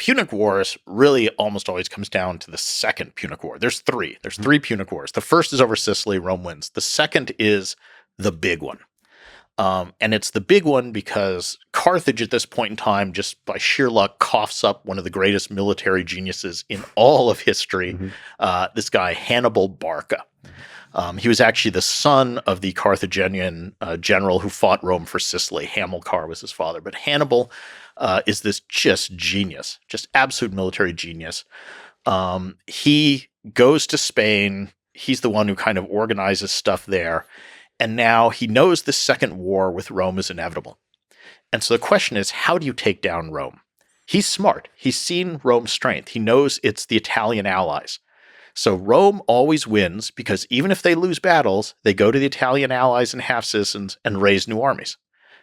Punic Wars really almost always comes down to the second Punic War. There's three. There's three Punic Wars. The first is over Sicily. Rome wins. The second is the big one. And it's the big one because Carthage at this point in time, just by sheer luck, coughs up one of the greatest military geniuses in all of history, this guy Hannibal Barca. He was actually the son of the Carthaginian general who fought Rome for Sicily. Hamilcar was his father. But Hannibal is this just genius, just absolute military genius. He goes to Spain. He's the one who kind of organizes stuff there. And now he knows the second war with Rome is inevitable. And so the question is, how do you take down Rome? He's smart. He's seen Rome's strength. He knows it's the Italian allies. So Rome always wins because even if they lose battles, they go to the Italian allies and half-citizens and raise new armies.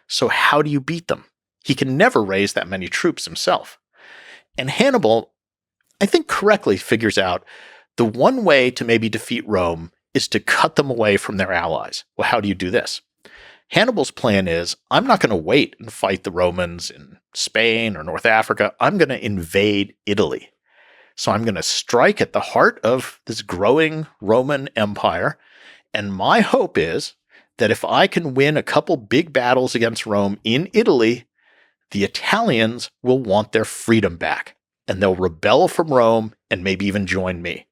So how do you beat them? He can never raise that many troops himself. And Hannibal, I think correctly, figures out the one way to maybe defeat Rome is to cut them away from their allies. Well, how do you do this? Hannibal's plan is, I'm not going to wait and fight the Romans in Spain or North Africa. I'm going to invade Italy. So I'm going to strike at the heart of this growing Roman Empire. And my hope is that if I can win a couple big battles against Rome in Italy, the Italians will want their freedom back. And they'll rebel from Rome and maybe even join me.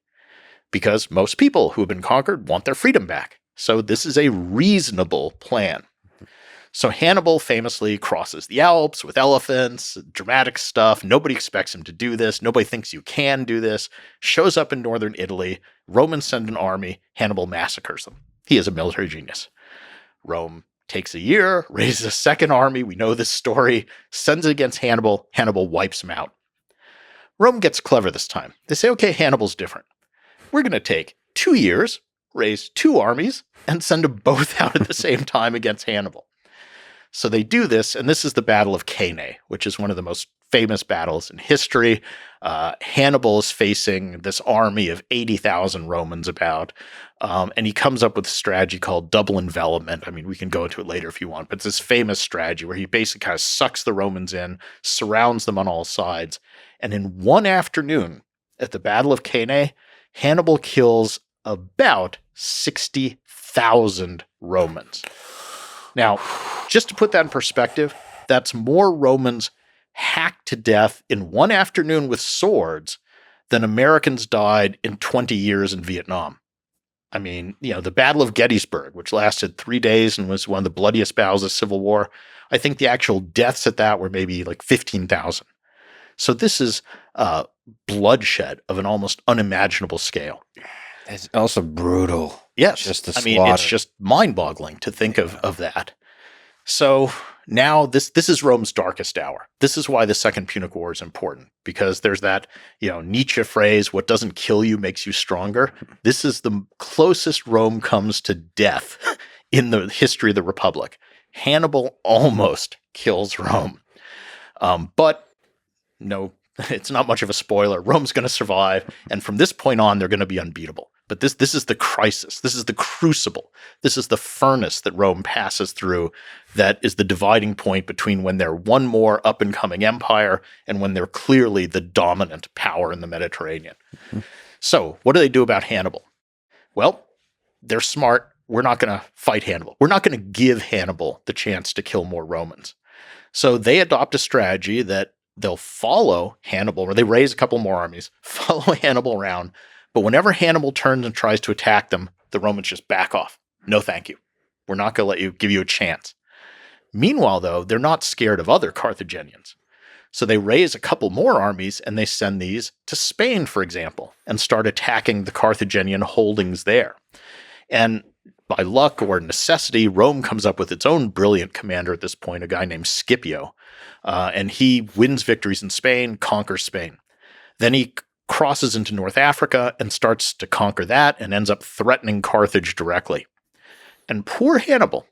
Because most people who have been conquered want their freedom back. So this is a reasonable plan. So Hannibal famously crosses the Alps with elephants, dramatic stuff. Nobody expects him to do this. Nobody thinks you can do this. Shows up in northern Italy. Romans send an army. Hannibal massacres them. He is a military genius. Rome takes a year, raises a second army. We know this story. Sends it against Hannibal. Hannibal wipes him out. Rome gets clever this time. They say, okay, Hannibal's different. We're going to take 2 years, raise 2 armies, and send them both out at the same time against Hannibal. So they do this, and this is the Battle of Cannae, which is one of the most famous battles in history. Hannibal is facing this army of 80,000 Romans about, and he comes up with a strategy called double envelopment. I mean, we can go into it later if you want, but it's this famous strategy where he basically kind of sucks the Romans in, surrounds them on all sides, and in one afternoon at the Battle of Cannae, Hannibal kills about 60,000 Romans. Now, just to put that in perspective, that's more Romans hacked to death in one afternoon with swords than Americans died in 20 years in Vietnam. I mean, the Battle of Gettysburg, which lasted 3 days and was one of the bloodiest battles of the Civil War, I think the actual deaths at that were maybe like 15,000. So this is bloodshed of an almost unimaginable scale. It's also brutal. Yes. Just the slaughter. I mean, it's just mind-boggling to think of that. So now this is Rome's darkest hour. This is why the Second Punic War is important, because there's that, Nietzsche phrase, what doesn't kill you makes you stronger. This is the closest Rome comes to death in the history of the Republic. Hannibal almost kills Rome. But no, it's not much of a spoiler. Rome's going to survive. And from this point on, they're going to be unbeatable. But this is the crisis. This is the crucible. This is the furnace that Rome passes through that is the dividing point between when they're one more up-and-coming empire and when they're clearly the dominant power in the Mediterranean. Mm-hmm. So what do they do about Hannibal? Well, they're smart. We're not going to fight Hannibal. We're not going to give Hannibal the chance to kill more Romans. So they adopt a strategy that they'll follow Hannibal, or they raise a couple more armies, follow Hannibal around. But whenever Hannibal turns and tries to attack them, the Romans just back off. No, thank you. We're not going to give you a chance. Meanwhile, though, they're not scared of other Carthaginians. So they raise a couple more armies and they send these to Spain, for example, and start attacking the Carthaginian holdings there. And by luck or necessity, Rome comes up with its own brilliant commander at this point, a guy named Scipio. And he wins victories in Spain, conquers Spain. Then he crosses into North Africa and starts to conquer that and ends up threatening Carthage directly. And poor Hannibal,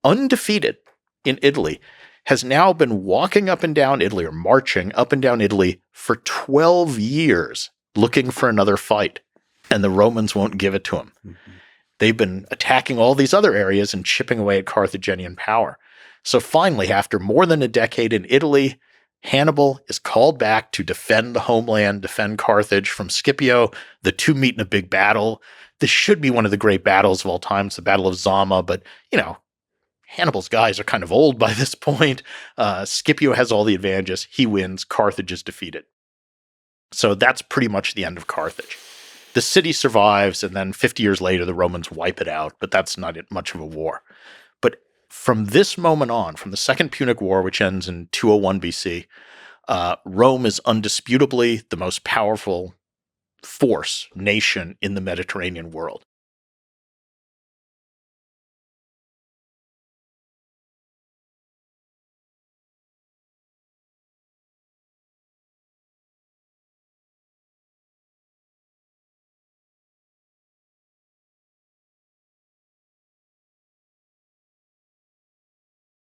undefeated in Italy, has now been walking up and down Italy, or marching up and down Italy, for 12 years looking for another fight. And the Romans won't give it to him. Mm-hmm. They've been attacking all these other areas and chipping away at Carthaginian power. So finally, after more than a decade in Italy, Hannibal is called back to defend the homeland, defend Carthage from Scipio. The two meet in a big battle. This should be one of the great battles of all time. It's the Battle of Zama, but, Hannibal's guys are kind of old by this point. Scipio has all the advantages. He wins. Carthage is defeated. So that's pretty much the end of Carthage. The city survives, and then 50 years later, the Romans wipe it out, but that's not much of a war. But from this moment on, from the Second Punic War, which ends in 201 BC, Rome is undisputably the most powerful nation in the Mediterranean world.